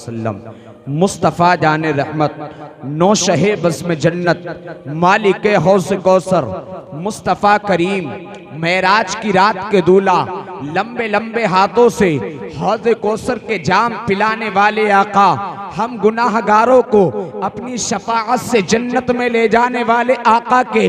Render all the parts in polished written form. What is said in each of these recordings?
वसल्लम, मुस्तफ़ा जाने रहमत, नौशहे बज़्म जन्नत, मालिक हौस कौसर, मुस्तफ़ा करीम, मेराज की रात के दूल्हा, लंबे लंबे हाथों से हौज़ कौसर के जाम पिलाने वाले आका, हम गुनाहगारों को अपनी शफाअत से जन्नत में ले जाने वाले आका के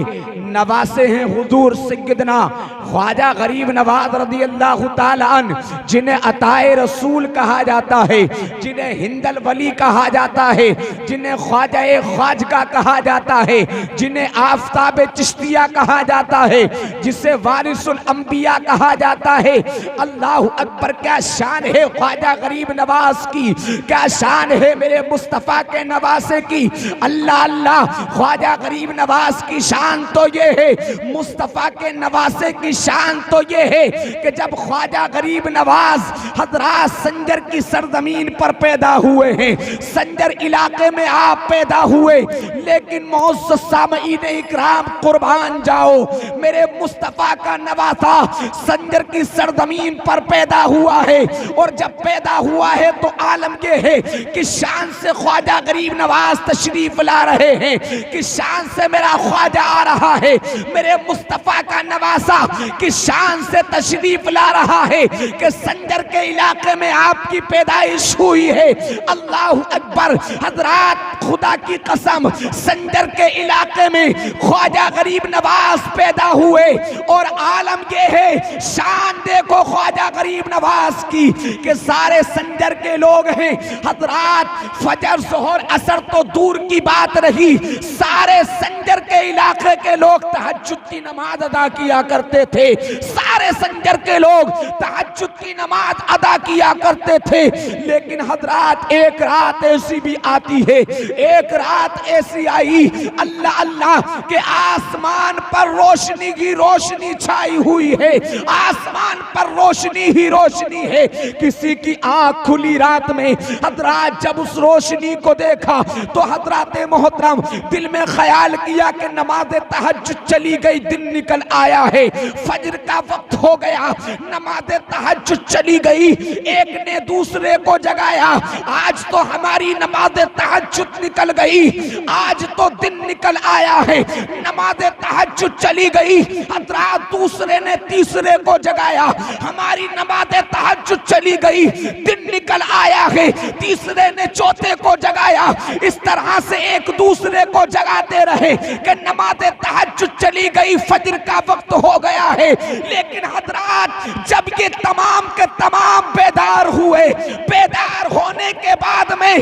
नवासे हैं हुजूर सैयदना ख्वाजा गरीब नवाज रज़ी अल्लाह ताला अन्हु, जिन्हें अताए रसूल कहा जाता है, जिन्हें हिंदल वली कहा जाता है, जिन्हें ख्वाजा ख्वाजगा कहा जाता है, जिन्हें आफताब चिश्तिया कहा जाता है, जिसे वारिसुल अंबिया कहा जाता है। अल्लाह अकबर, क्या शान है ख्वाजा गरीब नवाज की, क्या शान है मेरे मुस्तफ़ा के नवासे की। अल्लाह अल्लाह, ख्वाजा गरीब नवाज की शान तो ये है, मुस्तफ़ा के नवासे की शान तो ये है कि जब ख्वाजा गरीब नवाज हजरात संजर की सरजमीन पर पैदा हुए हैं, संजर इलाके में आप पैदा हुए, लेकिन मुअज़्ज़ज़ सामईन इकराम कुर्बान जाओ, मेरे मुस्तफ़ा का नवासा संजर की सरजमीन पर पैदा हुआ है। और जब पैदा हुआ है तो आलम ये है कि शान से ख्वाजा गरीब नवाज तशरीफ ला रहे हैं, कि शान से मेरा ख्वाजा आ रहा है, मेरे मुस्तफ़ा का नवासा कि शान से तशरीफ ला रहा है कि संजर के इलाके में आपकी पैदाइश हुई है। अल्लाह अकबर, हजरात खुदा की कसम, संजर के इलाके में ख्वाजा गरीब नवाज पैदा हुए। और आलम ये है, शान देखो ख्वाजा गरीब नवाज की कि सारे संजर के लोग हैं हजरात, फजर ज़ोहर असर तो दूर की बात रही, सारे संजर के इलाके के लोग तहज्जुद की नमाज अदा किया करते थे, सारे संजर के लोग तहज्जुद की नमाज अदा किया करते थे। लेकिन हजरात एक रात ऐसी भी आती है, एक रात ऐसी आई, अल्लाह अल्लाह के आसमान पर रोशनी की रोशनी छाई हुई है, आसमान पर रोशनी ही रोशनी है। किसी की आंख खुली रात में, हजरात जब उस रोशनी को देखा तो हजरात मोहतरम दिल में ख्याल किया कि नमाज तहज्जुद चली गई, दिन निकल आया है, फजर का वक्त हो गया, नमाज तहज्जुद चली गई। एक ने दूसरे को जगाया, आज तो हमारी नमाज तहज्जुद निकल गई, आज तो दिन निकल आया है, नमाज तहज्जुद चली गई। हजरात दूसरे ने तीसरे को जगाया, हमारी नमाज तहज्जुद चली गई, दिन निकल आया है, तीसरे ने चौथे को जगाया। इस तरह से एक दूसरे को जगाते रहे कि नमाज तहज्जुद चली गई, फजर का वक्त हो गया है। लेकिन हजरात जब ये तमाम के तमाम बेदार हुए, बेदार होने के बाद में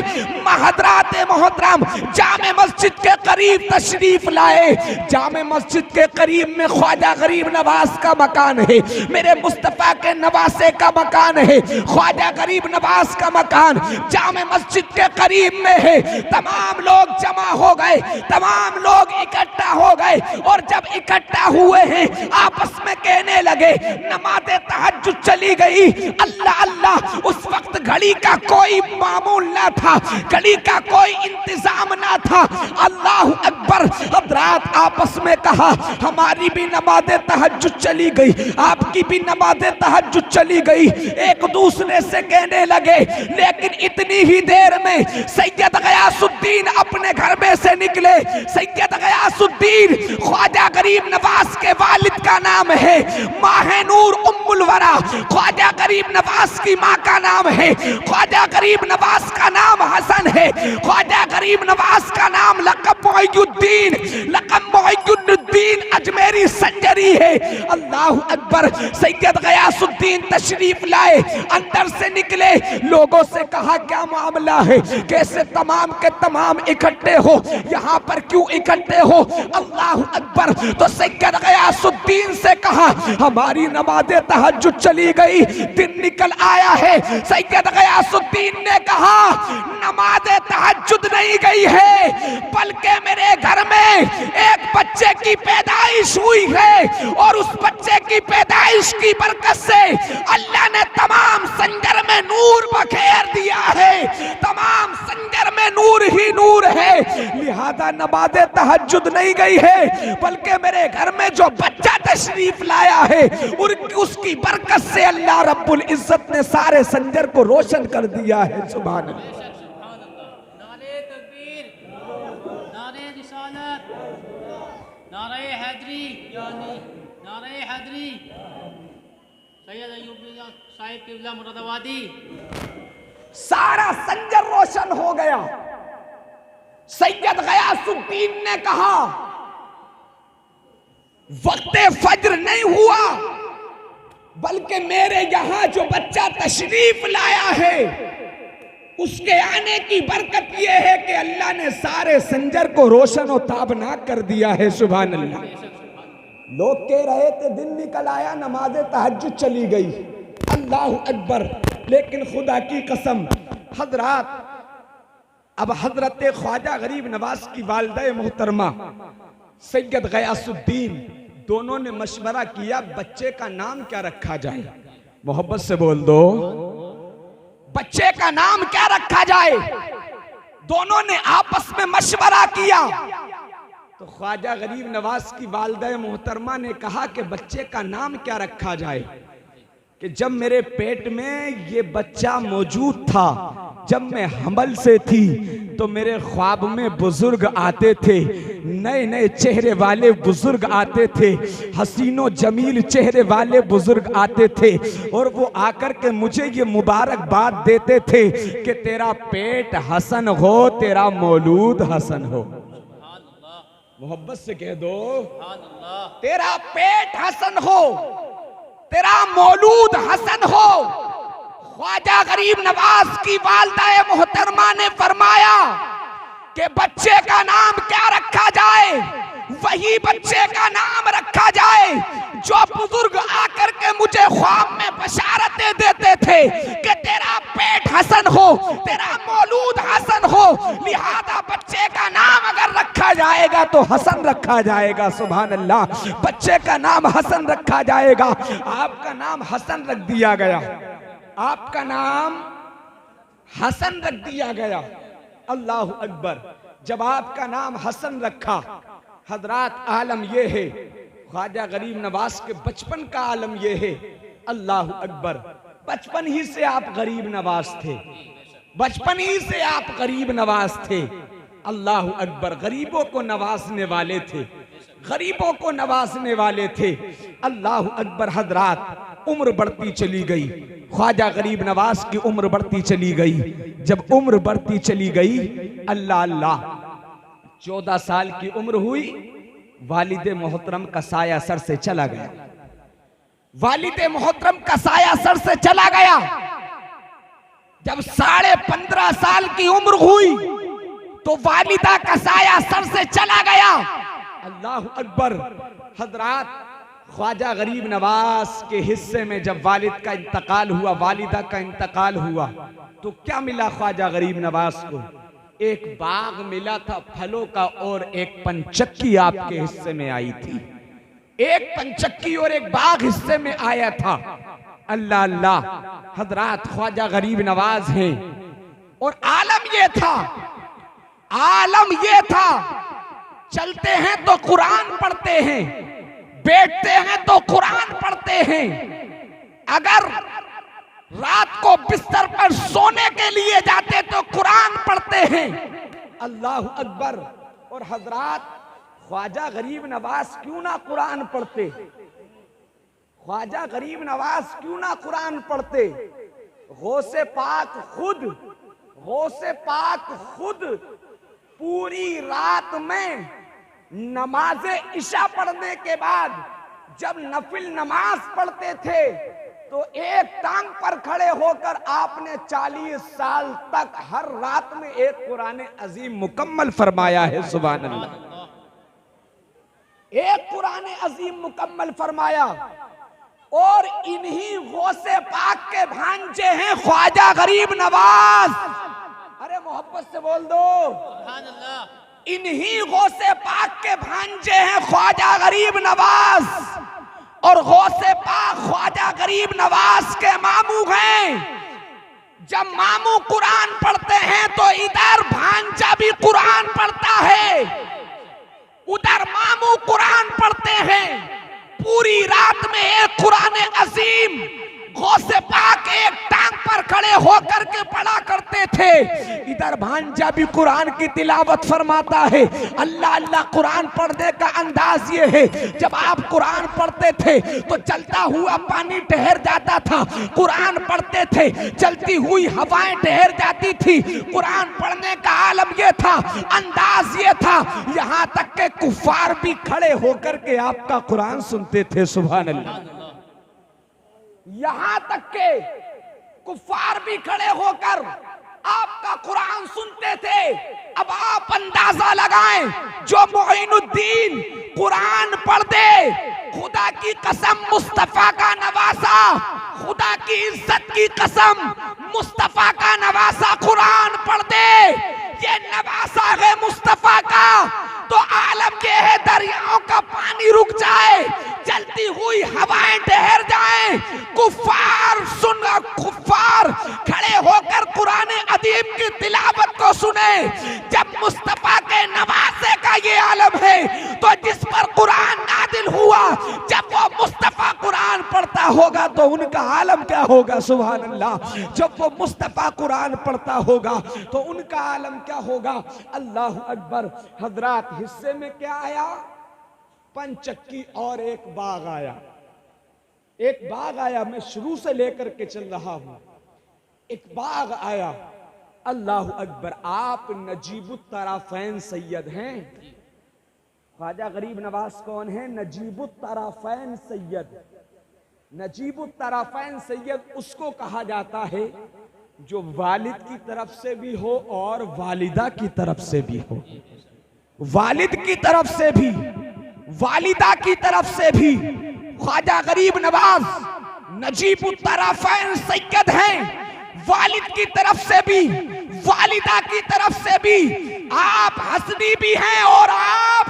हजरात मोहतरम जामे मस्जिद के करीब तशरीफ लाए। जामे मस्जिद के करीब में ख्वाजा गरीब नवाज का मकान है, मेरे मुस्तफ़ा के नवासे का मकान है, ख्वाजा गरीब नवाज का मकान जामे मस्जिद के करीब में है। तमाम लोग जमा हो गए, तमाम लोग इकट्ठा हो गए, और जब इकट्ठा हुए हैं आपस में कहने लगे नमाज तहज्जुद चली गई। अल्लाह अल्लाह, उस वक्त घड़ी का कोई मामूल ना था, घड़ी का कोई इंतजाम ना था। अल्लाह अकबर, हजरात आपस में कहा हमारी भी नमाज तहज्जुद चली गई, आपकी भी नमाज तहज्जुद चली गई। एक दूसरे से कहने लगे, लेकिन इतनी ही देर में सैयद गयासुद्दीन अपने घर में से निकले। सैयद गयासुद्दीन ख्वाजा गरीब नवाज के वालिद का नाम है, माहनूर उम्मुल वरा ख्वाजा गरीब नवाज की माँ का नाम है। ख्वाजा गरीब नवाज का नाम हसन है, ख्वाजा गरीब नवाज का नाम लक़ब मुइज़्ज़ुद्दीन अजमेरी संजरी है। अल्लाह अकबर, सैयद गयासुद्दीन तशरीफ लाए, अंदर से निकले, लोगों से कहा क्या मामला है, कैसे तमाम के तमाम इकट्ठे हो, यहाँ पर क्यों इकट्ठे हो। अल्लाह अकबर, तो सैयद गयासुद्दीन से कहा हमारी नमाज तहज्जुद चली गई, दिन निकल आया है। सैयद गयासुद्दीन ने कहा नमाज तहज्जुद नहीं गई है, बल्कि मेरे घर में एक बच्चे की पैदाइश हुई है, और उस बच्चे की पैदाइश की बरकत से अल्लाह ने तमाम संजर में नूर बखेर दिया है, तमाम संजर में नूर ही नूर है। लिहाजा नमाज तहज्जुद नहीं गई है, बल्कि मेरे घर में जो बच्चा तशरीफ लाया है उसकी बरकत से अल्लाह रब्बुल इज्जत ने सारे संजर को रोशन कर दिया है। सुभान अल्लाह। हैदरी यानी नारे हैदरी सैयद अयूब साहिब किबला मुरादाबादी। सारा संजर रोशन हो गया। सैयद गयासुद्दीन ने कहा वक्ते फज्र नहीं हुआ, बल्कि मेरे यहां जो बच्चा तशरीफ लाया है उसके आने की बरकत यह है कि अल्लाह ने सारे संजर को रोशन और ताबनाक कर दिया है। सुभान अल्लाह। लोग कह रहे थे दिन निकल आया, नमाज़े तहज्जुद चली गई, अल्लाह अकबर। लेकिन खुदा की कसम हजरात, अब हजरत ख्वाजा गरीब नवाज की वालिदा मोहतरमा सैयद गयासुद्दीन दोनों ने मशवरा किया बच्चे का नाम क्या रखा जाए। मोहब्बत से बोल दो, बच्चे का नाम क्या रखा जाए। दोनों ने आपस में मशवरा किया तो ख्वाजा गरीब नवाज की वालिदा मोहतरमा ने कहा कि बच्चे का नाम क्या रखा जाए। कि जब मेरे पेट में ये बच्चा मौजूद था, जब मैं हमल से थी, तो मेरे ख्वाब में बुजुर्ग आते थे, नए नए चेहरे वाले बुजुर्ग आते थे, हसीनो जमील चेहरे वाले बुजुर्ग आते थे, और वो आकर के मुझे ये मुबारकबाद देते थे कि तेरा पेट हसन हो, तेरा मौलूद हसन हो। मोहब्बत से कह दो, तेरा पेट हसन हो, तेरा मौलूद हसन हो। ख्वाजा गरीब नवाज की वालिदा मोहतरमा ने फरमाया कि बच्चे का नाम क्या रखा जाए। वही बच्चे का नाम रखा जाए जो बुजुर्ग आकर के मुझे ख्वाब में बशारतें देते थे कि तेरा पेट हसन हो, तेरा मौलूद हसन हो। लिहाजा बच्चे का नाम अगर रखा जाएगा तो हसन रखा जाएगा। सुभान अल्लाह। बच्चे का नाम हसन रखा जाएगा। आपका नाम हसन रख दिया गया, आपका नाम हसन रख दिया गया। अल्लाह अकबर। जब आपका नाम हसन रखा, हजरात आलम यह है, ख्वाजा गरीब नवाज के बचपन का आलम यह है। अल्लाह अकबर। बचपन ही से आप गरीब नवाज थे, बचपन ही से आप गरीब नवाज थे। अल्लाह अकबर। गरीबों को नवाजने वाले थे, गरीबों को नवाजने वाले थे। अल्लाह अकबर। हजरात उम्र बढ़ती चली गई, ख्वाजा गरीब नवाज की उम्र बढ़ती चली गई। जब उम्र बढ़ती चली गई, अल्लाह अल्लाह, 14 साल की उम्र हुई, वालिद मोहतरम का साया सर से चला गया। वालिद मोहतरम का साया सर से चला गया। जब 15.5 साल की उम्र हुई तो वालिदा का साया सर से चला गया। अल्लाह अकबर। हजरात ख्वाजा गरीब नवाज के हिस्से में जब वालिद का इंतकाल हुआ, वालिदा का इंतकाल हुआ, तो क्या मिला ख्वाजा गरीब नवाज को? एक बाग मिला था फलों का, और एक पंचक्की आपके हिस्से में आई थी। एक पंचक्की और एक बाग हिस्से में आया था। अल्लाह अल्लाह। हजरात ख्वाजा गरीब नवाज हैं, और आलम ये था, आलम ये था, चलते हैं तो कुरान पढ़ते हैं, बैठते हैं तो कुरान पढ़ते हैं, अगर रात को बिस्तर पर सोने के लिए जाते तो कुरान पढ़ते हैं। अल्लाह अकबर। और हजरात ख्वाजा गरीब नवाज क्यों ना कुरान पढ़ते? ख्वाजा गरीब नवाज क्यों ना कुरान पढ़ते? गौसे पाक खुद, गौसे पाक खुद पूरी रात में नमाज़े इशा पढ़ने के बाद जब नफिल नमाज पढ़ते थे तो एक टांग पर खड़े होकर आपने 40 साल तक हर रात में एक कुरान अजीम मुकम्मल फरमाया है। सुभान अल्लाह। एक कुरान अजीम मुकम्मल फरमाया। और इन्हीं गौसे पाक के भांजे हैं ख्वाजा गरीब नवाज। अरे मोहब्बत से बोल दो, इन्हीं गौसे पाक के भांजे हैं ख्वाजा गरीब नवाज। और गौसे पाक ख्वाजा गरीब नवाज के मामू हैं। जब मामू कुरान पढ़ते हैं तो इधर भांजा भी कुरान पढ़ता है, उधर मामू कुरान पढ़ते हैं। पूरी रात में एक कुरान अजीम गौसे पाक एक टांग पर खड़े होकर के पढ़ा करते थे। इधर भांजा भी कुरान की तिलावत फरमाता है। अल्लाह अल्लाह कुरान पढ़ने का अंदाज ये है, जब आप कुरान पढ़ते थे तो चलता हुआ पानी ठहर जाता था, कुरान पढ़ते थे चलती हुई हवाएं ठहर जाती थी। कुरान पढ़ने का आलम ये था, अंदाज ये था, यहां तक के कुफार भी खड़े होकर के आपका कुरान सुनते थे। सुभान अल्लाह। यहां तक के कुफार भी खड़े होकर आपका कुरान सुनते थे। अब आप अंदाजा लगाएं, जो मोइनुद्दीन कुरान पढ़ दे, खुदा की कसम मुस्तफा का नवासा, खुदा की इज्जत की कसम मुस्तफा का नवासा कुरान पढ़ दे, ये नवासा है मुस्तफा का, तो आलम ये है दरियाओं का पानी रुक जाए, चलती हुई हवाएं ठहर जाएं, कुफार सुन, कुफार खड़े होकर कुरान अदीम की तिलावत को सुने। जब मुस्तफा के नवासे का ये आलम है, तो जिस पर कुरान नाजिल हुआ, जब वो मुस्तफा कुरान पढ़ता होगा तो उनका आलम क्या होगा। सुभान अल्लाह। जब वो मुस्तफा कुरान पढ़ता होगा तो उनका आलम क्या होगा। अल्लाह अकबर। हजरात, हिस्से में क्या आया, पंचक्की और एक बाग आया। एक बाग आया, मैं शुरू से लेकर के चल रहा हूं। एक बाग आया। अल्लाह अकबर। आप नजीबुत तराफैन सैयद हैं। ख्वाजा गरीब नवाज कौन है? नजीबुत तराफैन सैयद। नजीबुत तराफैन सैयद उसको कहा जाता है जो वालिद की तरफ से भी हो और वालिदा की तरफ से भी हो। वालिद की तरफ से भी, वालिदा की तरफ से भी ख्वाजा गरीब नवाज नजीबुत तराफैन सैयद हैं। वालिद की तरफ से भी, वालिदा की तरफ से भी। आप हसनी भी हैं और आप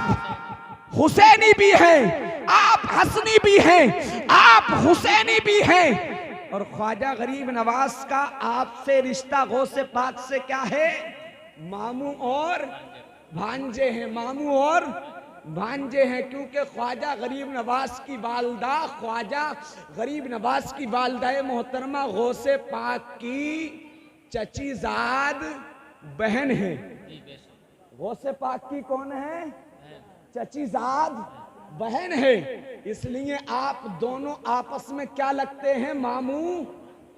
हुसैनी भी हैं। आप हसनी भी हैं, आप हुसैनी भी हैं। और ख्वाजा गरीब नवाज का आपसे रिश्ता गौसे पाक से क्या है? मामू और भांजे हैं। मामू और भांजे हैं, क्योंकि ख्वाजा गरीब नवाज की वालदा, ख्वाजा गरीब नवाज की वालदा मोहतरमा गौसे पाक की चचीजाद बहन है। गौसे पाक की कौन है? चचीजाद बहन है। इसलिए आप दोनों आपस में क्या लगते हैं? मामू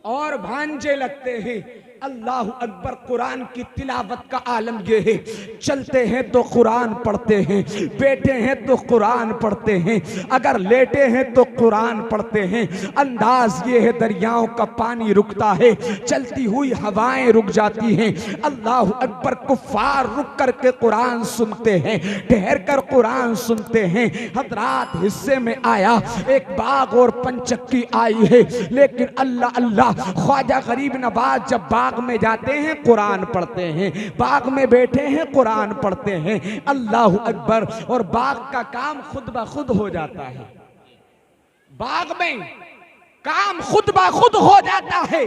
और भांजे लगते हैं। अल्लाह अकबर। कुरान की तिलावत का आलम ये है, चलते हैं तो कुरान पढ़ते हैं, बैठे हैं तो कुरान पढ़ते हैं, अगर लेटे हैं तो कुरान पढ़ते हैं। अंदाज ये है दरियाओं का पानी रुकता है, चलती हुई हवाएं रुक जाती हैं। अल्लाह अकबर। कुफार रुक करके कुरान सुनते हैं, ठहर कर कुरान सुनते हैं। हजरात, हिस्से में आया एक बाग और पंचक्की आई है, लेकिन अल्लाह अल्लाह, ख्वाजा गरीब नवाज जब बाग में जाते हैं कुरान पढ़ते हैं, बाग में बैठे हैं कुरान पढ़ते हैं। अल्लाह अकबर। और बाग का काम खुद ब खुद हो जाता है। बाग में काम खुद ब खुद हो जाता है,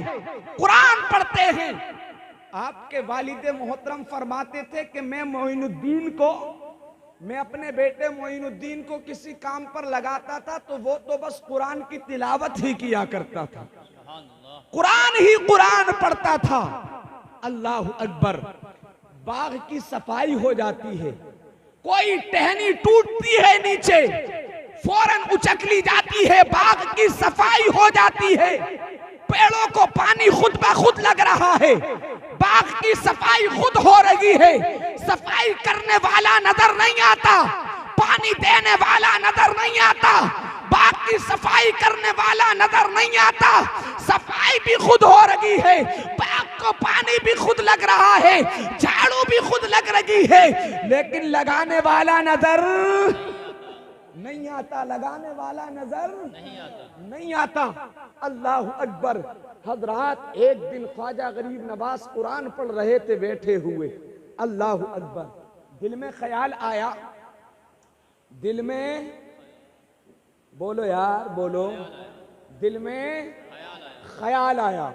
कुरान पढ़ते हैं। आपके वालिद मोहतरम फरमाते थे कि मैं मोइनुद्दीन को, मैं अपने बेटे मोइनुद्दीन को किसी काम पर लगाता था तो वो तो बस कुरान की तिलावत ही किया करता था, कुरान ही कुरान पढ़ता था। अल्लाह अकबर। बाग की सफाई हो जाती है, कोई टहनी टूटती है नीचे, फौरन उचक ली जाती है, बाग की सफाई हो जाती है। पेड़ों को पानी खुद ब खुद लग रहा है, बाग की सफाई खुद हो रही है। सफाई करने वाला नजर नहीं आता, पानी देने वाला नजर नहीं आता, बाग की सफाई करने वाला नजर नहीं आता। सफाई भी खुद हो रही है, बाग को पानी भी खुद लग रहा है, झाड़ू भी खुद लग रही है, लेकिन लगाने वाला नजर नहीं आता, लगाने वाला नजर नहीं आता। अल्लाह अकबर। हजरात, एक दिन ख्वाजा गरीब नवाज कुरान पढ़ रहे थे बैठे हुए। अल्लाह अकबर। दिल में ख्याल आया, दिल में, बोलो यार बोलो, दिल में ख्याल आया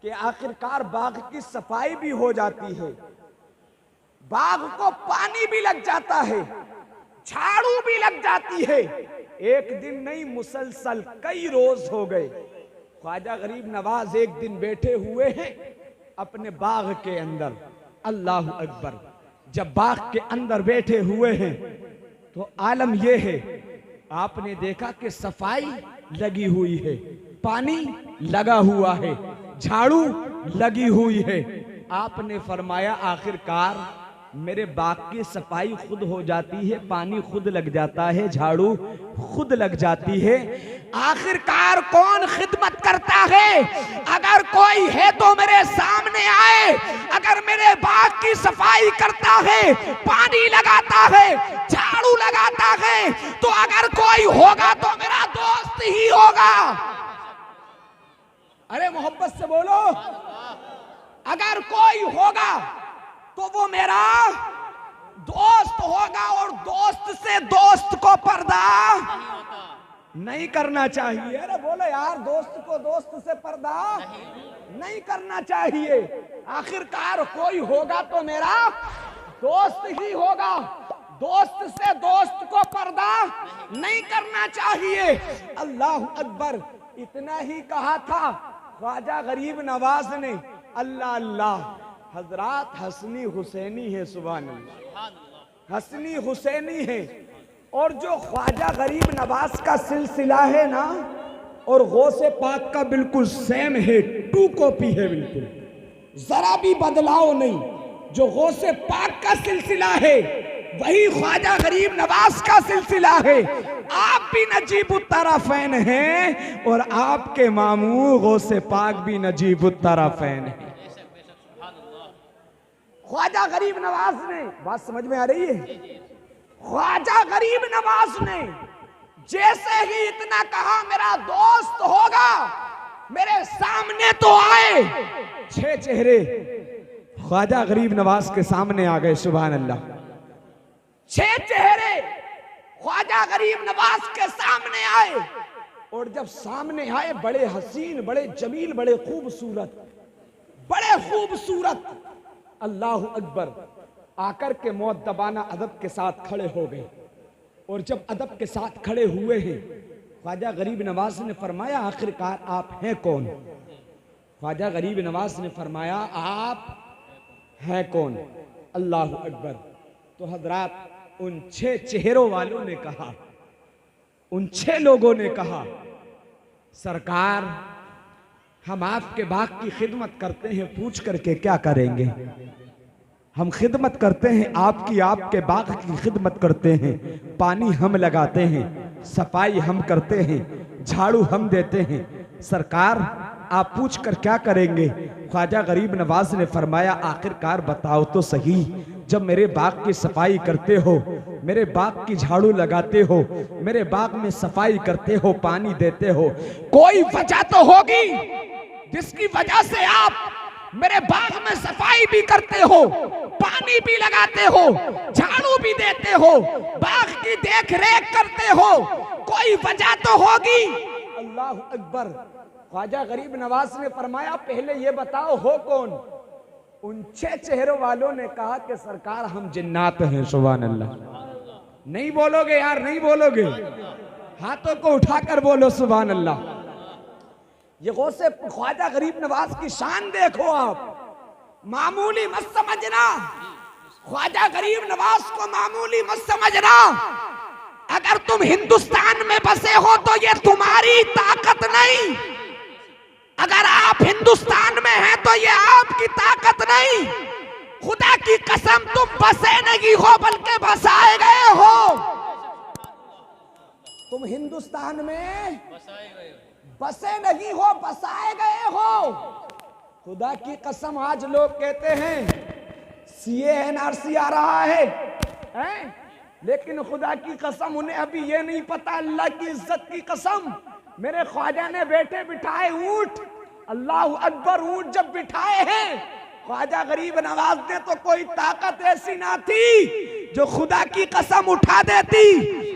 कि आखिरकार बाग की सफाई भी हो जाती है, बाग को पानी भी लग जाता है, झाड़ू भी लग जाती है। एक दिन नहीं, मुसलसल कई रोज हो गए। ख्वाजा गरीब नवाज एक दिन बैठे हुए हैं अपने बाग के अंदर। अल्लाह अकबर। जब बाग के अंदर बैठे हुए हैं तो आलम यह है, आपने देखा कि सफाई लगी हुई है, पानी लगा हुआ है, झाड़ू लगी हुई है। आपने फरमाया आखिरकार मेरे बाग की सफाई खुद हो जाती है, पानी खुद लग जाता है, झाड़ू खुद लग जाती है, आखिरकार कौन खिदमत करता है? अगर कोई है तो मेरे सामने आए। अगर मेरे बाग की सफाई करता है, पानी लगाता है, झाड़ू लगाता है, तो अगर कोई होगा तो मेरा दोस्त ही होगा। अरे मोहब्बत से बोलो, अगर कोई होगा तो वो मेरा दोस्त होगा। और दोस्त से दोस्त को पर्दा नहीं करना चाहिए। अरे बोलो यार, दोस्त को दोस्त से पर्दा नहीं करना चाहिए। आखिरकार कोई होगा तो मेरा दोस्त ही होगा। दोस्त से दोस्त को पर्दा नहीं करना चाहिए। अल्लाह अकबर। इतना ही कहा था ख्वाजा गरीब नवाज ने। अल्लाह अल्लाह। हजरात हसनी हुसैनी है, सुभान अल्लाह, हसनी हुसैनी है। और जो ख्वाजा गरीब नवाज का सिलसिला है ना, और गौसे पाक का बिल्कुल सेम है, टू कॉपी है, बिल्कुल जरा भी बदलाव नहीं। जो गौसे पाक का सिलसिला है वही ख्वाजा गरीब नवाज का सिलसिला है। आप भी नजीबुत्तरफ़ैन हैं और आपके मामू गौसे पाक भी नजीबुत्तरफ़ैन हैं। ख्वाजा गरीब नवाज ने, बात समझ में आ रही है? ख्वाजा गरीब नवाज ने जैसे ही इतना कहा मेरा दोस्त होगा, मेरे सामने तो आए। 6 चेहरे ख्वाजा गरीब नवाज के सामने आ गए, सुभान अल्लाह। 6 चेहरे ख्वाजा गरीब नवाज के सामने आए। और जब सामने आए, बड़े हसीन, बड़े जमील, बड़े खूबसूरत, बड़े खूबसूरत। अल्लाह अकबर। आकर के मुअद्दबाना अदब के साथ खड़े हो गए। और जब अदब के साथ खड़े हुए हैं, ख्वाजा गरीब नवाज ने फरमाया आखिरकार आप हैं कौन? ख्वाजा गरीब नवाज ने फरमाया आप हैं कौन? अल्लाह अकबर। तो हजरात उन 6 चेहरों वालों ने कहा, उन 6 लोगों ने कहा, सरकार हम आपके बाग की खिदमत करते हैं, पूछ करके क्या करेंगे? हम खिदमत करते हैं आपकी, आपके बाग की खिदमत करते हैं, पानी हम लगाते हैं, सफाई हम करते हैं, झाड़ू हम देते हैं, सरकार आप पूछ कर क्या करेंगे? ख्वाजा गरीब नवाज ने फरमाया आखिरकार बताओ तो सही, जब मेरे बाग की सफाई करते हो, मेरे बाग की झाड़ू लगाते हो, मेरे बाग में सफाई करते हो, पानी देते हो, कोई वजह तो होगी जिसकी वजह से आप मेरे बाग में सफाई भी करते हो, पानी भी लगाते हो, झाड़ू भी देते हो, बाग की देख रेख करते हो, कोई वजह तो होगी। अल्लाह अकबर। ख्वाजा गरीब नवाज ने फरमाया पहले ये बताओ हो कौन? उन 6 चेहरों वालों ने कहा कि सरकार हम जिन्नात हैं। सुभान अल्लाह। नहीं बोलोगे यार, नहीं बोलोगे? हाथों को उठाकर बोलो सुभान अल्लाह। ये गौसे ख्वाजा गरीब नवाज की शान देखो आप, मामूली मत समझना। ख्वाजा गरीब नवाज को मामूली मत समझना। अगर तुम हिंदुस्तान में बसे हो तो ये तुम्हारी ताकत नहीं, अगर आप हिंदुस्तान में हैं तो ये आपकी ताकत नहीं। खुदा की कसम तुम बसे नहीं हो बल्कि बसाए गए हो। तुम हिंदुस्तान में बसे नहीं हो, बसाए गए हो। खुदा की कसम आज लोग कहते हैं CA-NRC आ रहा है? लेकिन खुदा की कसम उन्हें अभी ये नहीं पता, अल्लाह की इज्जत की कसम, मेरे ख्वाजा ने बैठे बिठाए ऊंट, अल्लाह अकबर, ऊंट जब बिठाए हैं ख्वाजा गरीब नवाज ने तो कोई ताकत ऐसी ना थी जो खुदा की कसम उठा देती।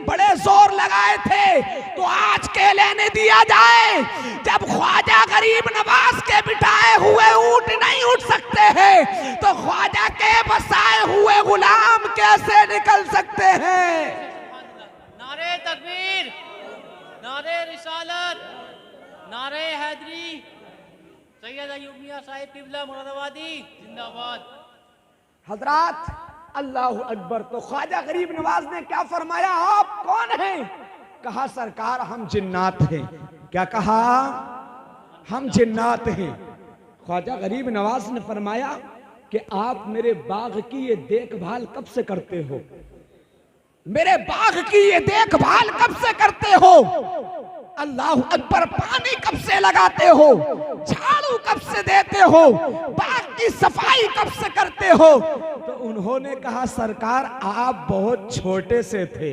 बड़े जोर लगाए थे तो आज के लेने दिया जाए, जब ख्वाजा गरीब नवाज के बिठाए हुए ऊंट नहीं उठ सकते हैं तो ख्वाजा के बसाए हुए गुलाम कैसे निकल सकते हैं? नारे तकबीर, नारे रिसालत, नारे हैदरी, सैयद अयूब मियां साहिब किबला मुरादाबादी जिंदाबाद। हजरात अल्लाह अकबर। तो ख्वाजा गरीब नवाज ने क्या फरमाया, आप कौन हैं? कहा सरकार हम जिन्नात हैं। क्या कहा? हम जिन्नात हैं। ख्वाजा गरीब नवाज ने फरमाया कि आप मेरे बाग की ये देखभाल कब से करते हो? मेरे बाग की ये देखभाल कब से करते हो? अल्लाह अकबर। पानी कब से लगाते हो? झाड़ू कब से देते हो? बाग की सफाई कब से करते हो? तो उन्होंने कहा सरकार आप बहुत छोटे से थे,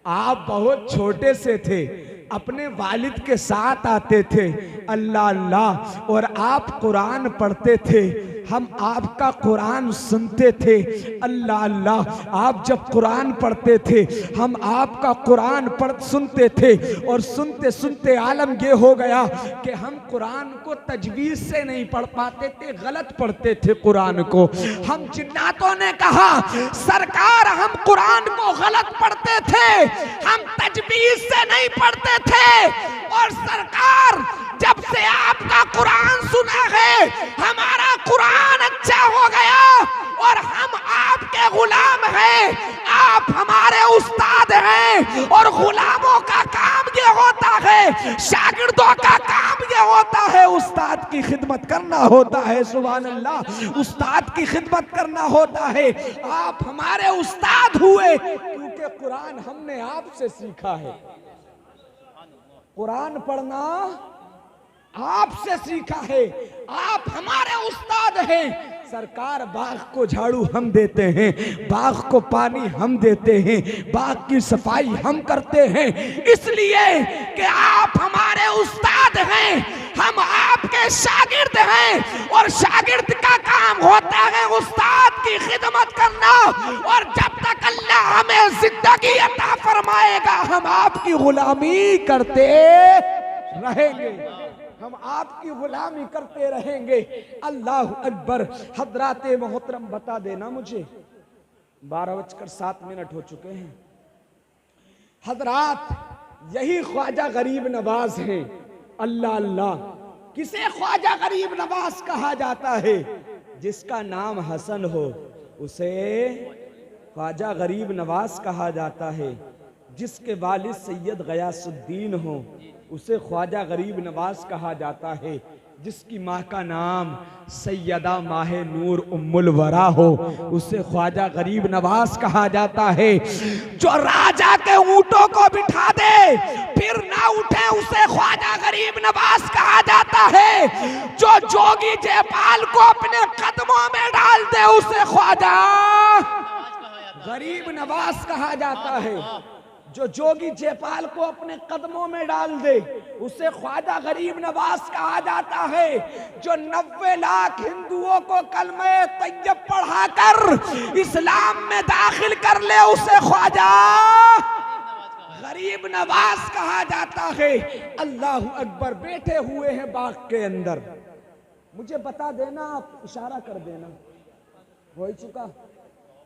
आप बहुत छोटे से थे, अपने वालिद के साथ आते थे अल्लाह अल्लाह, और आप कुरान पढ़ते थे, हम आपका कुरान सुनते थे अल्लाह अल्लाह। आप जब कुरान पढ़ते थे हम आपका कुरान सुनते थे, और सुनते सुनते आलम ये हो गया कि हम कुरान को तजवीज से नहीं पढ़ पाते थे, गलत पढ़ते थे कुरान को। हम जिन्नातों ने कहा सरकार हम कुरान को गलत पढ़ते थे, हम तजवीज से नहीं पढ़ते थे, और सरकार जब से आपका कुरान सुना है हमारा कुरान अच्छा हो गया, और हम आपके गुलाम हैं, आप हमारे उस्ताद हैं, और गुलामों का काम ये होता है, शागिर्दों का काम ये होता है, उस्ताद की खिदमत करना होता है। सुभान अल्लाह। उस्ताद की खिदमत करना होता है। आप हमारे उस्ताद हुए क्योंकि कुरान हमने आपसे सीखा है। कुरान पढ़ना आपसे सीखा है, आप हमारे उस्ताद हैं। सरकार बाग को झाड़ू हम देते हैं, बाग को पानी हम देते हैं, बाग की सफाई हम करते हैं, इसलिए कि आप हमारे उस्ताद हैं, हम आपके शागिर्द हैं, और शागिर्द का काम होता है उस्ताद की खिदमत करना। और जब तक अल्लाह हमें जिंदगी अता फरमाएगा हम आपकी गुलामी करते रहेंगे, हम आपकी गुलामी करते रहेंगे। अल्लाह अकबर। हजरात मोहतरम बता देना मुझे 12:07 हो चुके हैं। हजरात यही ख्वाजा गरीब नवाज हैं। अल्लाह अल्लाह। किसे ख्वाजा गरीब नवाज कहा जाता है? जिसका नाम हसन हो उसे ख्वाजा गरीब नवाज कहा जाता है। जिसके वालिद सैयद गयासुद्दीन हो उसे ख्वाजा गरीब नवाज कहा जाता है। जिसकी माँ का नाम सैयदा माहे नूर उम्मुल वरा हो उसे ख्वाजा गरीब नवाज कहा जाता है। जो राजा के ऊंटों को बिठा दे फिर ना उठे उसे ख्वाजा गरीब नवाज कहा जाता है। जो जोगी जयपाल को अपने कदमों में डाल दे उसे ख्वाजा गरीब नवाज कहा जाता है। जो जोगी जयपाल को अपने कदमों में डाल दे उसे ख्वाजा गरीब नवाज कहा जाता है। जो 90 लाख हिंदुओं को कलमे तैयब पढ़ाकर इस्लाम में दाखिल कर ले उसे ख्वाजा गरीब नवाज कहा जाता है। अल्लाह अकबर। बैठे हुए हैं बाग के अंदर, मुझे बता देना, आप इशारा कर देना। हो ही चुका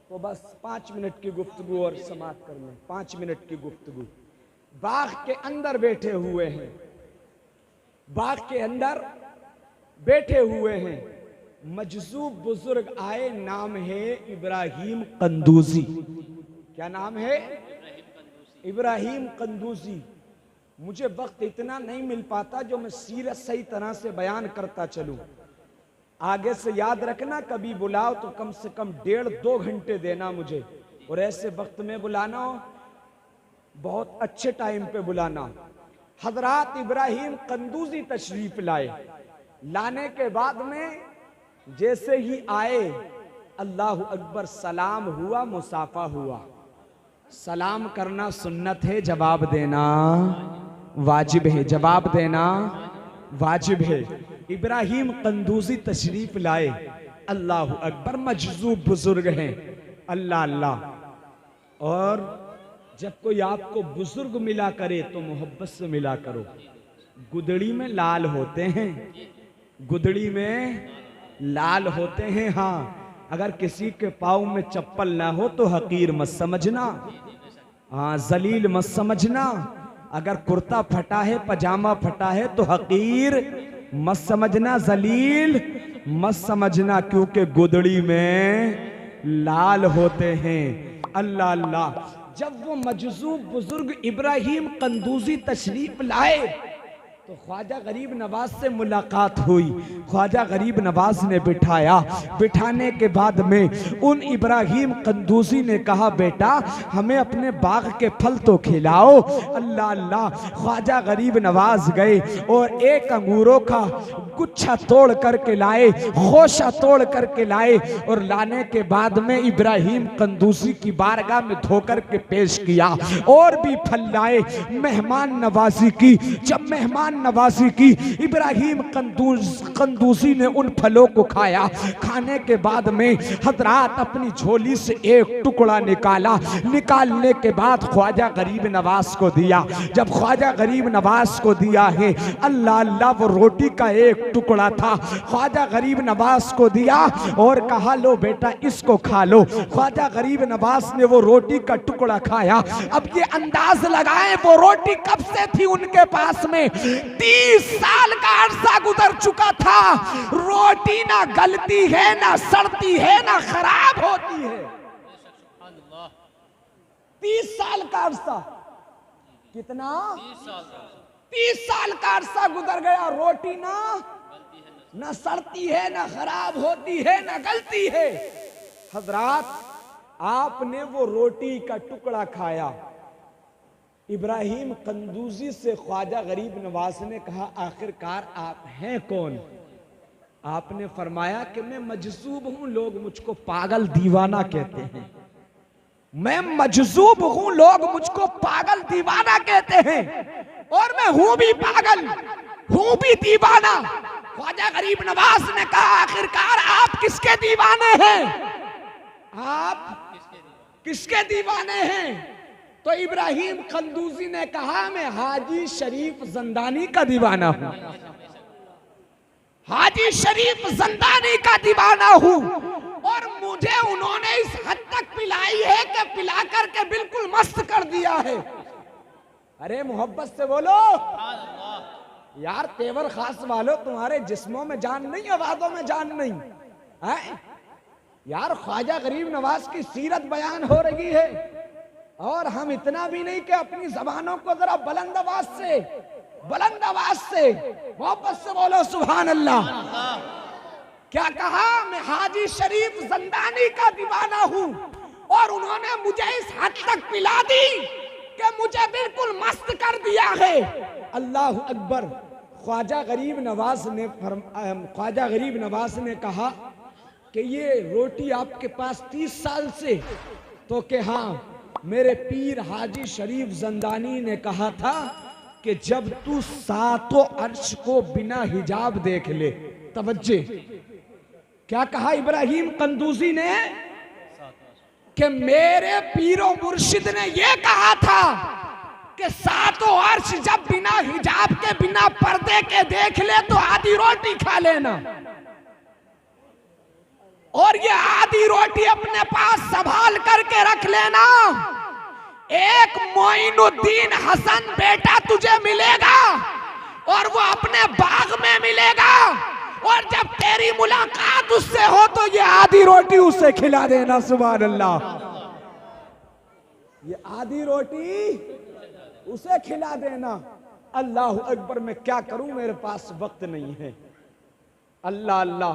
तो बस 5 मिनट की गुफ्तगू और समाप्त कर लें। 5 मिनट की गुफ्तगू। बाग के अंदर बैठे हुए हैं, बाग के अंदर बैठे हुए हैं। मजजूब बुजुर्ग आए, नाम है इब्राहिम कंदूजी। क्या नाम है? इब्राहिम कंदूजी। मुझे वक्त इतना नहीं मिल पाता जो मैं सीरत सही तरह से बयान करता चलूं। आगे से याद रखना, कभी बुलाओ तो कम से कम 1.5-2 घंटे देना मुझे, और ऐसे वक्त में बुलाना हो, बहुत अच्छे टाइम पे बुलाना। हजरात इब्राहिम कंदूजी तशरीफ लाए। लाने के बाद में जैसे ही आए अल्लाह अकबर, सलाम हुआ, मुसाफा हुआ। सलाम करना सुन्नत है, जवाब देना वाजिब है, जवाब देना वाजिब है। इब्राहिम कंदूजी तशरीफ लाए। अल्लाह अकबर। मजजूब बुजुर्ग हैं। अल्लाह अल्लाह। और जब कोई आपको बुजुर्ग मिला करे तो मोहब्बत से मिला करो। गुदड़ी में लाल होते हैं, गुदड़ी में लाल होते हैं। हाँ, अगर किसी के पाँव में चप्पल ना हो तो हकीर मत समझना, हाँ जलील मत समझना। अगर कुर्ता फटा है, पजामा फटा है तो हकीर मत समझना जलील, मत समझना, क्योंकि गुदड़ी में लाल होते हैं। अल्लाह अल्लाह। जब वो मजज़ूब बुजुर्ग इब्राहिम कंदूजी तशरीफ लाए तो ख्वाजा गरीब नवाज से मुलाकात हुई। ख्वाजा गरीब नवाज ने बिठाया। बिठाने के बाद में उन इब्राहिम कंदूजी ने कहा, बेटा हमें अपने बाग के फल तो खिलाओ। अल्लाह अल्लाह। ख्वाजा गरीब नवाज गए और एक अंगूरों का गुच्छा तोड़ करके लाए, खोशा तोड़ करके लाए, और लाने के बाद में इब्राहिम कंदूजी की बारगाह में धोकर के पेश किया। और भी फल लाए, मेहमान नवाजी की। जब मेहमान नवाजी की, इब्राहिम कंदूजी ने उन फलों को खाया। खाने के बाद में हजरात अपनी झोली से एक टुकड़ा निकाला। निकालने के बाद ख्वाजा गरीब नवाज को दिया। जब ख्वाजा गरीब नवाज को दिया है, अल्लाह अल्लाह, वो रोटी का एक टुकड़ा था, ख्वाजा गरीब नवाज को दिया और कहा, लो बेटा इसको खा लो। ख्वाजा गरीब नवाज ने वो रोटी का टुकड़ा खाया। अब ये अंदाज लगाएं वो रोटी कब से थी उनके पास में। 30 साल का अरसा गुजर चुका था। रोटी ना गलती है, ना सड़ती है, ना खराब होती है। 30 साल का अरसा, कितना? 30 साल का अरसा गुजर गया। रोटी ना सड़ती है, ना खराब होती है, ना गलती है। हजरात, आपने वो रोटी का टुकड़ा खाया। इब्राहिम कंदूजी से ख्वाजा गरीब नवाज ने कहा, आखिरकार आप हैं कौन? आपने फरमाया कि मैं मजसूब हूं, लोग मुझको पागल दीवाना कहते हैं। मैं मजसूब हूं, लोग मुझको पागल दीवाना कहते हैं, और मैं हूं भी पागल, हूं भी दीवाना। ख्वाजा गरीब नवाज ने कहा, आखिरकार आप किसके दीवाने हैं? आप किसके दीवाने हैं? तो इब्राहिम कंदूजी ने कहा, मैं हाजी शरीफ जंदानी का दीवाना हूं। हाजी शरीफ जंदानी का दीवाना हूं, और मुझे उन्होंने इस हद तक पिलाई है कि पिला करके बिल्कुल मस्त कर दिया है। अरे मोहब्बत से बोलो यार, तेवर खास वालों, तुम्हारे जिस्मों में जान नहीं, आवाजों में जान नहीं है यार। ख्वाजा गरीब नवाज की सीरत बयान हो रही है, और हम इतना भी नहीं कि अपनी जबानों को जरा बुलंद आवाज से मोहब्बत से बोलो सुभान अल्लाह। क्या कहा? मैं हाजी शरीफ जंदानी का दीवाना हूं, और उन्होंने मुझे इस हद तक पिला दी कि मुझे बिल्कुल मस्त कर दिया है। अल्लाह अकबर। ख्वाजा गरीब नवाज ने कहा कि ये रोटी आपके पास 30 साल से? तो कि हाँ, मेरे पीर हाजी शरीफ जंदानी ने कहा था कि जब तू 7 अर्श को बिना हिजाब देख ले। तवज्जे, क्या कहा इब्राहिम कंदूजी ने? कि मेरे पीरो मुर्शिद ने यह कहा था कि 7 अर्श जब बिना हिजाब के, बिना पर्दे के देख ले तो आधी रोटी खा लेना, और ये आधी रोटी अपने पास संभाल करके रख लेना। एक मोइनुद्दीन हसन बेटा तुझे मिलेगा, और वो अपने बाग में मिलेगा, और जब तेरी मुलाकात उससे हो तो ये आधी रोटी उसे खिला देना। सुभान अल्लाह। ये आधी रोटी उसे खिला देना। अल्लाह अकबर। मैं क्या करूं, मेरे पास वक्त नहीं है। अल्लाह अल्लाह।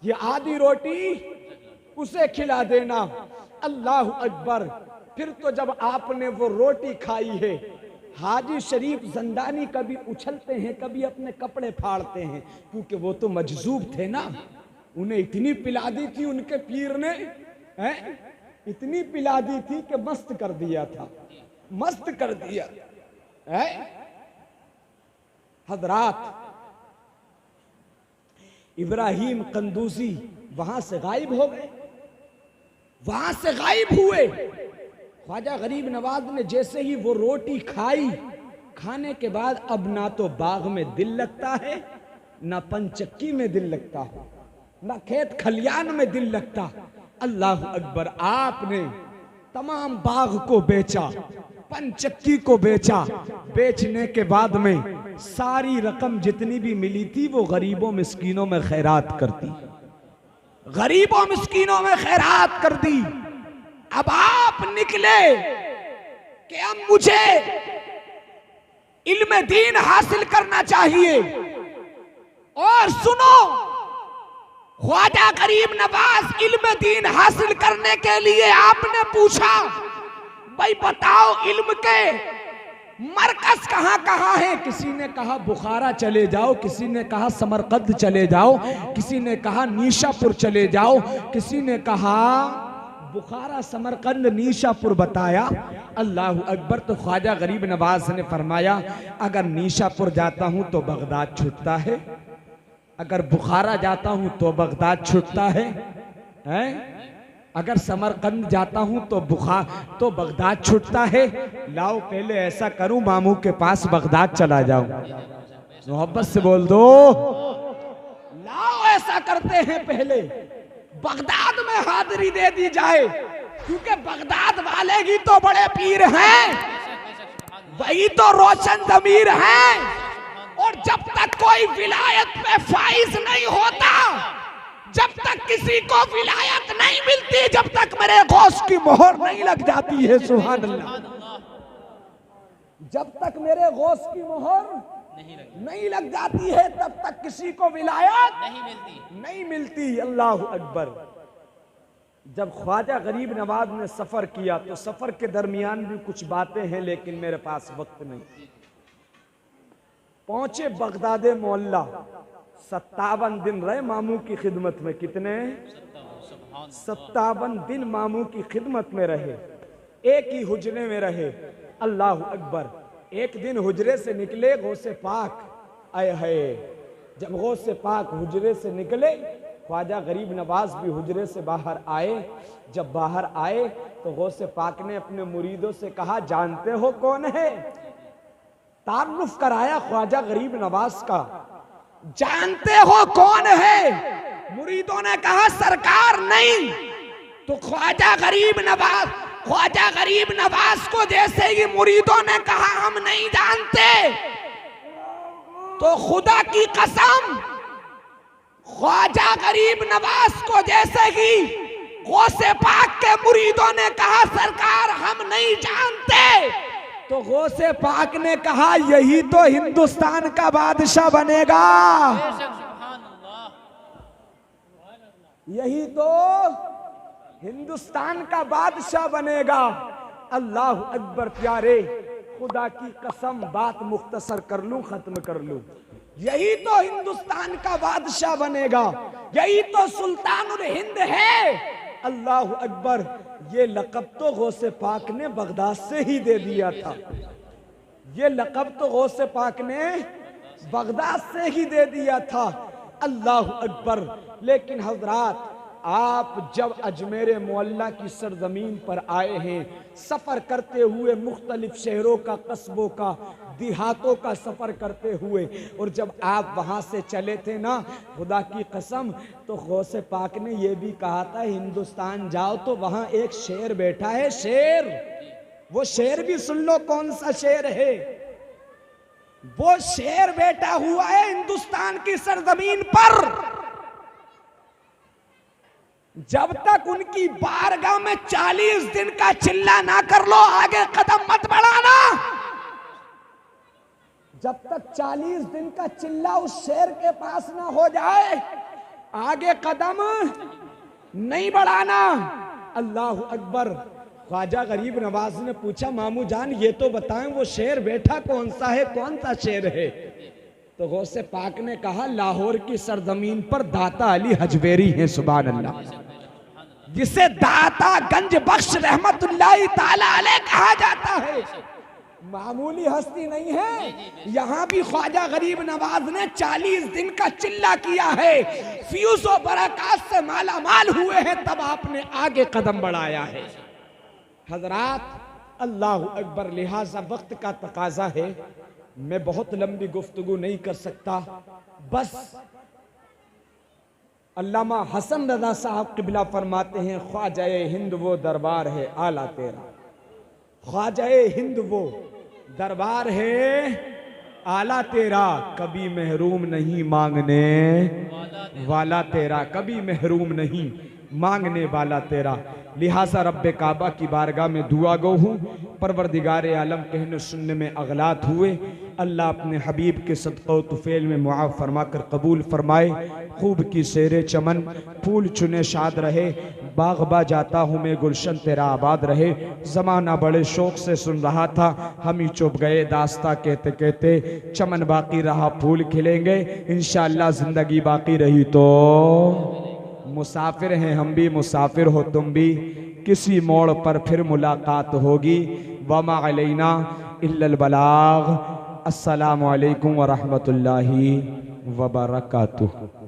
ये आधी रोटी उसे खिला देना। अल्लाह अकबर। फिर तो जब आपने वो रोटी खाई है, हाजी शरीफ जंदानी कभी उछलते हैं, कभी अपने कपड़े फाड़ते हैं, क्योंकि वो तो मजजूब थे ना। उन्हें इतनी पिला दी थी उनके पीर ने, इतनी पिला दी थी कि मस्त कर दिया था, मस्त कर दिया है। हजरात, इब्राहिम कंदूजी वहां से गायब हो गए, वहां से गायब हुए। ख्वाजा गरीब नवाज ने जैसे ही वो रोटी खाई, खाने के बाद अब ना तो बाग में दिल लगता है, ना पंचक्की में दिल लगता है, ना खेत खलियान में दिल लगता। अल्लाह अकबर। आपने तमाम बाग को बेचा, पंचक्की को बेचा। बेचने के बाद में सारी रकम जितनी भी मिली थी वो गरीबों मिस्कीनों में खैरात कर दी, गरीबों मिस्कीनों में खैरात कर दी। अब आप निकले कि अब मुझे इल्म दीन हासिल करना चाहिए। और सुनो, ख्वाजा गरीब नवाज इल्म दीन हासिल करने के लिए आपने पूछा, भाई बताओ इल्म के मरकज कहां कहां है। किसी ने कहा बुखारा चले जाओ, किसी ने कहा समरकंद चले जाओ, किसी ने कहा नीशापुर चले जाओ, किसी ने कहा बुखारा समरकंद नीशापुर बताया। अल्लाह अकबर। तो ख्वाजा गरीब नवाज ने फरमाया, अगर नीशापुर जाता हूं तो बगदाद छूटता है, अगर बुखारा जाता हूं तो बगदाद छूटता है, अगर समरकंद जाता हूं तो बगदाद छूटता है। लाओ पहले ऐसा करूं, मामू के पास बगदाद चला जाऊं। मोहब्बत से बोल दो, लाओ ऐसा करते हैं, पहले बगदाद में हाजिरी दे दी जाए, क्योंकि बगदाद वाले ही तो बड़े पीर हैं, वही तो रोशन ज़मीर हैं। और जब तक कोई विलायत पे फाइज नहीं होता, जब तक किसी को विलायत नहीं मिलती, जब तक मेरे गौस की मोहर नहीं लग जाती है, सुभान अल्लाह, जब तक मेरे गौस की मोहर नहीं लग जाती है, तब तक किसी को विलायत नहीं मिलती। अल्लाह अकबर। जब ख्वाजा गरीब नवाज ने सफर किया तो सफर के दरमियान भी कुछ बातें हैं, लेकिन मेरे पास वक्त नहीं। पहुंचे बगदाद मोहल्ला, 57 दिन रहे मामू की खिदमत में। कितने? 57 दिन मामू की खिदमत में रहे, एक ही हुजरे में रहे। अल्लाह अकबर। एक दिन हुजरे से निकले गौसे पाक, आए है। जब गौसे पाक हुजरे से निकले, ख्वाजा गरीब नवाज भी हुजरे से बाहर आए। जब बाहर आए तो गौसे पाक ने अपने मुरीदों से कहा, जानते हो कौन है? तारुफ कराया ख्वाजा गरीब नवाज का। जानते हो कौन है? मुरीदों ने कहा सरकार नहीं। तो ख्वाजा गरीब नवाज को जैसे ही मुरीदों ने कहा हम नहीं जानते, तो खुदा की कसम, ख्वाजा गरीब नवाज को जैसे ही गौसे पाक के मुरीदों ने कहा सरकार हम नहीं जानते, तो गौसे पाक ने कहा यही तो हिंदुस्तान का बादशाह बनेगा, यही तो हिंदुस्तान का बादशाह बनेगा। अल्लाह अकबर। प्यारे, खुदा की कसम बात मुख्तसर कर लूं, खत्म कर लूं, यही तो हिंदुस्तान का बादशाह बनेगा, यही तो सुल्तानुल हिंद है। अल्लाह अकबर। ये लक़ब तो गौसे पाक ने बगदाद से ही दे दिया था, ये लक़ब तो गौसे पाक ने बगदाद से ही दे दिया था। अल्लाह अकबर। लेकिन हजरात, आप जब अजमेर मोहल्ला की सरजमीन पर आए हैं, सफ़र करते हुए मुख्तलिफ शहरों का, कस्बों का, देहातों का सफ़र करते हुए, और जब आप वहाँ से चले थे ना, खुदा की कसम, तो गौसे पाक ने यह भी कहा था हिंदुस्तान जाओ तो वहाँ एक शेर बैठा है, शेर। वो शेर भी सुन लो कौन सा शेर है। वो शेर बैठा हुआ है हिंदुस्तान की सरजमीन पर। जब तक उनकी बारगाह में 40 दिन का चिल्ला ना कर लो, आगे कदम मत बढ़ाना। जब तक 40 दिन का चिल्ला उस शेर के पास ना हो जाए, आगे कदम नहीं बढ़ाना। अल्लाह अकबर। ख्वाजा गरीब नवाज ने पूछा, मामू जान ये तो बताएं वो शेर बैठा कौन सा है, कौन सा शेर है? तो गौसे पाक ने कहा लाहौर की सरजमीन पर दाता अली हजवेरी है, सुभान अल्लाह, जिसे दाता गंज बख्श रहमतुल्लाहि ताला अलैह कहा जाता है। मामूली हस्ती नहीं है। यहां भी ख्वाजा गरीब नवाज ने 40 दिन का चिल्ला किया है, फ्यूज और बरकत से माला माल हुए हैं, तब आपने आगे कदम बढ़ाया है। हजरात, अल्लाह अकबर। लिहाजा वक्त का तकाजा है, मैं बहुत लंबी गुफ्तगू नहीं कर सकता। बस अल्लामा हसन रज़ा साहब क़िबला फरमाते हैं, ख्वाजा हिंद वो दरबार है आला तेरा, ख्वाजाए हिंद वो दरबार है आला तेरा, कभी महरूम नहीं मांगने वाला तेरा, कभी महरूम नहीं मांगने वाला तेरा। लिहाजा रब्बे काबा की बारगाह में दुआ गो हूँ, परवरदिगार आलम कहने सुनने में अगलात हुए, अल्लाह अपने हबीब के सदक़ा तुफ़ैल में मुआफ़ फरमा कर कबूल फरमाए। खूब की शेरे चमन फूल चुने शाद रहे, बागबा जाता हूँ मैं गुलशन तेरा आबाद रहे। ज़माना बड़े शौक़ से सुन रहा था, हम ही चुप गए दास्ता कहते कहते, चमन बाकी रहा फूल खिलेंगे, इंशाअल्लाह ज़िंदगी बाकी रही तो। मुसाफिर हैं हम भी, मुसाफिर हो तुम भी, किसी मोड़ पर फिर मुलाकात होगी। वमा अलैना इल्लल बलाग। अस्सलामु अलैकुम व रहमतुल्लाहि व बरकातुहू।